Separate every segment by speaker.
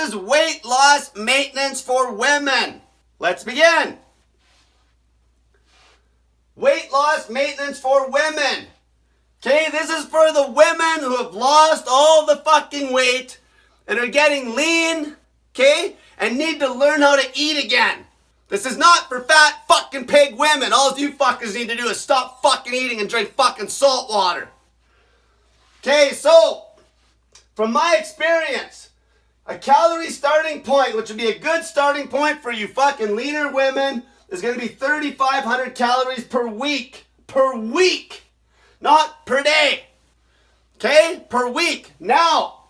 Speaker 1: is weight loss maintenance for women. Let's begin. Weight loss maintenance for women. Okay, this is for the women who have lost all the fucking weight and are getting lean, okay, and need to learn how to eat again. This is not for fat fucking pig women. All you fuckers need to do is stop fucking eating and drink fucking salt water. Okay, so, from my experience, a calorie starting point, which would be a good starting point for you fucking leaner women, is going to be 3,500 calories per week. Per week! Not per day. Okay? Per week. Now,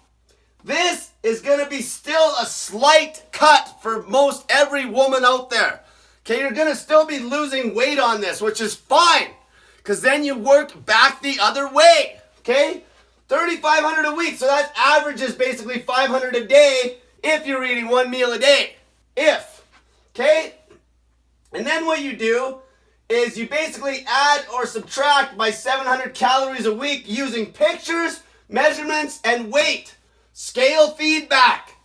Speaker 1: this is going to be still a slight cut for most every woman out there. Okay? You're going to still be losing weight on this, which is fine. Because then you work back the other way. Okay? 3,500 a week. So that averages basically 500 a day if you're eating one meal a day. If. Okay? And then what you do is you basically add or subtract by 700 calories a week using pictures, measurements, and weight. Scale feedback.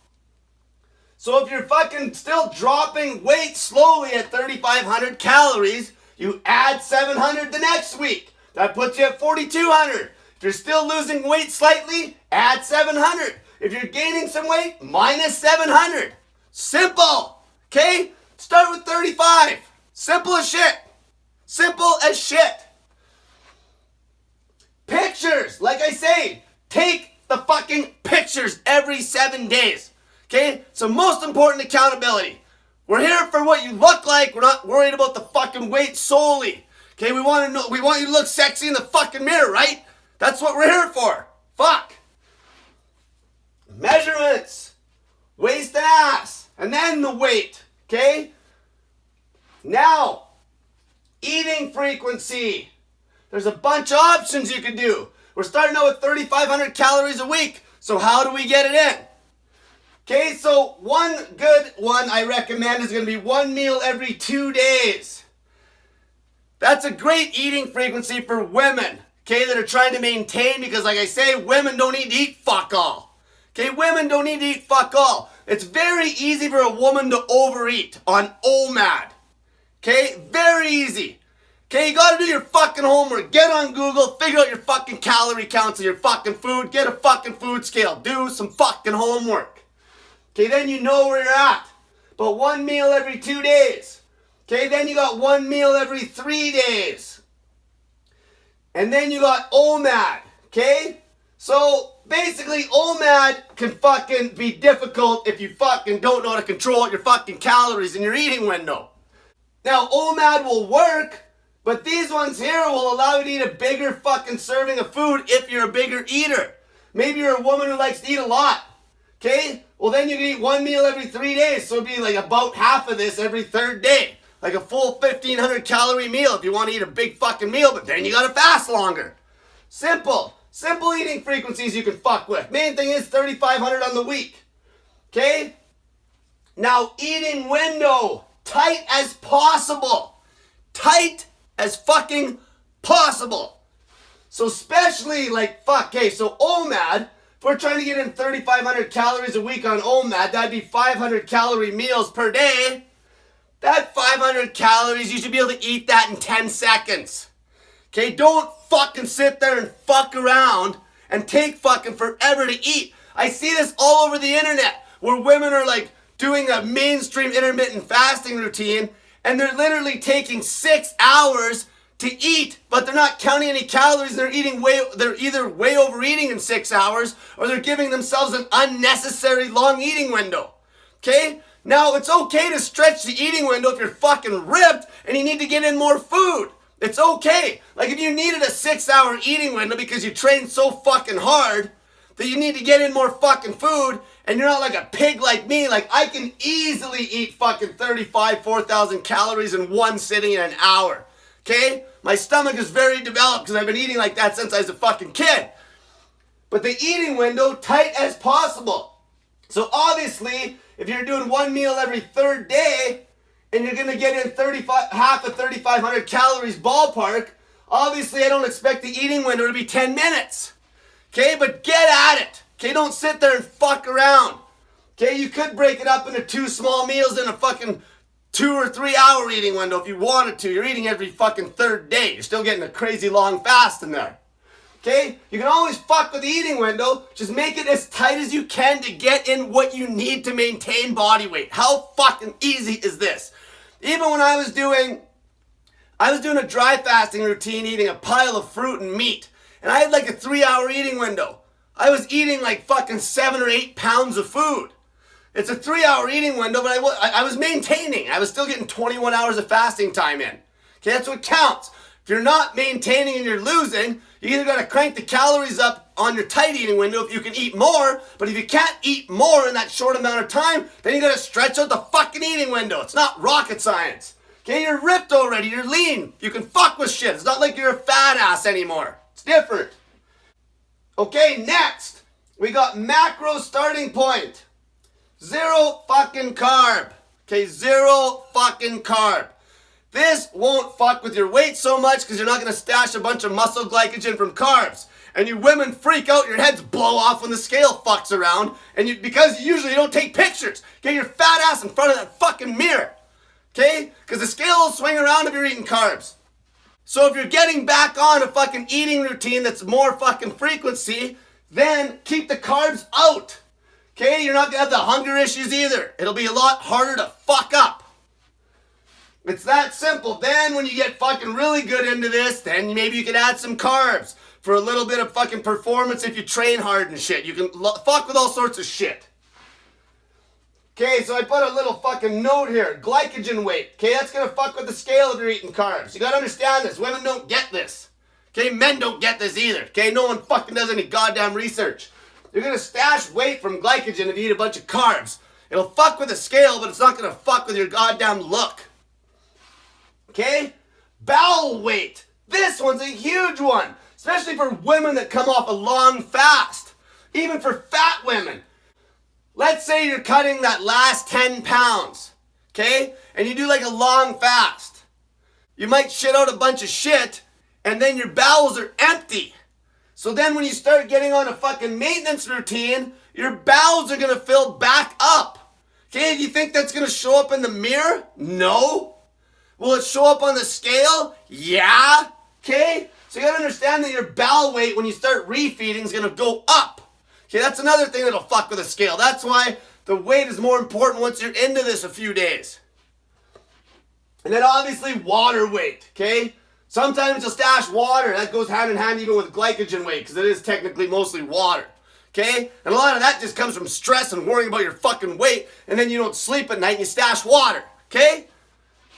Speaker 1: So if you're fucking still dropping weight slowly at 3,500 calories, you add 700 the next week. That puts you at 4,200. If you're still losing weight slightly, add 700. If you're gaining some weight, minus 700. Simple. Okay? Start with 35. Simple as shit. Simple as shit. Pictures. Like I say, take the fucking pictures every 7 days. Okay? So most important, accountability. We're here for what you look like. We're not worried about the fucking weight solely. Okay? We want you to look sexy in the fucking mirror, right? That's what we're here for. Fuck. Measurements. Waist and ass. And then the weight. Okay? Now, eating frequency. There's a bunch of options you can do. We're starting out with 3,500 calories a week. So how do we get it in? Okay, so one good one I recommend is going to be one meal every 2 days. That's a great eating frequency for women, okay, that are trying to maintain, because like I say, women don't need to eat fuck all. Okay, women don't need to eat fuck all. It's very easy for a woman to overeat on OMAD. Okay, very easy. Okay, you gotta do your fucking homework. Get on Google, figure out your fucking calorie counts of your fucking food. Get a fucking food scale. Do some fucking homework. Okay, then you know where you're at. But one meal every 2 days. Okay, then you got one meal every 3 days. And then you got OMAD. Okay? So, basically, OMAD can fucking be difficult if you fucking don't know how to control your fucking calories in your eating window. Now, OMAD will work, but these ones here will allow you to eat a bigger fucking serving of food if you're a bigger eater. Maybe you're a woman who likes to eat a lot. Okay? Well, then you can eat one meal every 3 days, so it'd be like about half of this every third day. Like a full 1,500 calorie meal if you want to eat a big fucking meal, but then you gotta fast longer. Simple. Simple eating frequencies you can fuck with. Main thing is 3,500 on the week. Okay? Now, eating window. Tight as possible. Tight as fucking possible. So especially like, fuck, okay, so OMAD, if we're trying to get in 3,500 calories a week on OMAD, that'd be 500 calorie meals per day. That 500 calories, you should be able to eat that in 10 seconds. Okay, don't fucking sit there and fuck around and take fucking forever to eat. I see this all over the internet where women are like doing a mainstream intermittent fasting routine and they're literally taking 6 hours to eat, but they're not counting any calories. They're either way overeating in 6 hours or they're giving themselves an unnecessary long eating window. Okay? Now, it's okay to stretch the eating window if you're fucking ripped and you need to get in more food. It's okay. Like if you needed a 6-hour eating window because you trained so fucking hard that you need to get in more fucking food and you're not like a pig like me, like I can easily eat fucking 4,000 calories in one sitting in an hour. Okay? My stomach is very developed because I've been eating like that since I was a fucking kid. But the eating window, tight as possible. So obviously, if you're doing one meal every third day, and you're gonna get in half of 3,500 calories ballpark, obviously I don't expect the eating window to be 10 minutes. Okay, but get at it. Okay, don't sit there and fuck around. Okay, you could break it up into 2 small meals in a fucking 2 or 3 hour eating window if you wanted to. You're eating every fucking third day. You're still getting a crazy long fast in there. Okay? You can always fuck with the eating window. Just make it as tight as you can to get in what you need to maintain body weight. How fucking easy is this? Even when I was doing a dry fasting routine, eating a pile of fruit and meat, and I had like a 3 hour eating window. I was eating like fucking 7 or 8 pounds of food. It's a 3 hour eating window, but I was maintaining. I was still getting 21 hours of fasting time in. Okay, that's what counts. If you're not maintaining and you're losing, you either got to crank the calories up on your tight eating window if you can eat more, but if you can't eat more in that short amount of time, then you got to stretch out the fucking eating window. It's not rocket science. Okay, you're ripped already, you're lean. You can fuck with shit. It's not like you're a fat ass anymore. It's different. Okay, next, we got macro starting point. 0 fucking carb. Okay, 0 fucking carb. This won't fuck with your weight so much because you're not going to stash a bunch of muscle glycogen from carbs. And you women freak out, your heads blow off when the scale fucks around, and because usually you don't take pictures. Get your fat ass in front of that fucking mirror. Okay? Because the scale will swing around if you're eating carbs. So if you're getting back on a fucking eating routine that's more fucking frequency, then keep the carbs out. Okay? You're not going to have the hunger issues either. It'll be a lot harder to fuck up. It's that simple. Then when you get fucking really good into this, then maybe you can add some carbs for a little bit of fucking performance if you train hard and shit. You can fuck with all sorts of shit. Okay, so I put a little fucking note here. Glycogen weight. Okay, that's going to fuck with the scale if you're eating carbs. You got to understand this. Women don't get this. Okay, men don't get this either. Okay, no one fucking does any goddamn research. You're going to stash weight from glycogen if you eat a bunch of carbs. It'll fuck with the scale, but it's not going to fuck with your goddamn look. Okay? Bowel weight. This one's a huge one. Especially for women that come off a long fast. Even for fat women. Let's say you're cutting that last 10 pounds. Okay? And you do like a long fast. You might shit out a bunch of shit. And then your bowels are empty. So then when you start getting on a fucking maintenance routine, your bowels are going to fill back up. Okay? Do you think that's going to show up in the mirror? No. Will it show up on the scale? Yeah. Okay? So you gotta understand that your bowel weight when you start refeeding is gonna go up. Okay, that's another thing that'll fuck with the scale. That's why the weight is more important once you're into this a few days. And then obviously water weight, okay? Sometimes you'll stash water. That goes hand in hand even with glycogen weight because it is technically mostly water. Okay? And a lot of that just comes from stress and worrying about your fucking weight, and then you don't sleep at night and you stash water. Okay?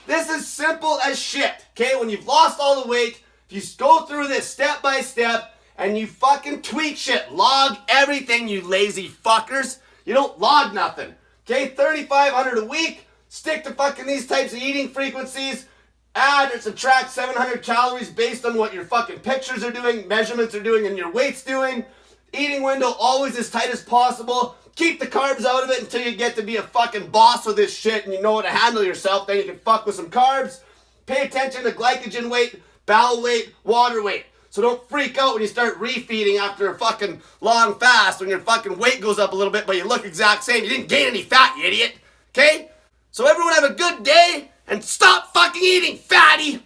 Speaker 1: This is simple as shit, okay? When you've lost all the weight, if you go through this step by step and you fucking tweak shit, log everything, you lazy fuckers. You don't log nothing, okay? 3,500 a week, stick to fucking these types of eating frequencies, add or subtract 700 calories based on what your fucking pictures are doing, measurements are doing, and your weight's doing. Eating window always as tight as possible. Keep the carbs out of it until you get to be a fucking boss with this shit and you know how to handle yourself. Then you can fuck with some carbs. Pay attention to glycogen weight, bowel weight, water weight. So don't freak out when you start refeeding after a fucking long fast when your fucking weight goes up a little bit but you look exact same. You didn't gain any fat, you idiot. Okay? So everyone have a good day and stop fucking eating, fatty!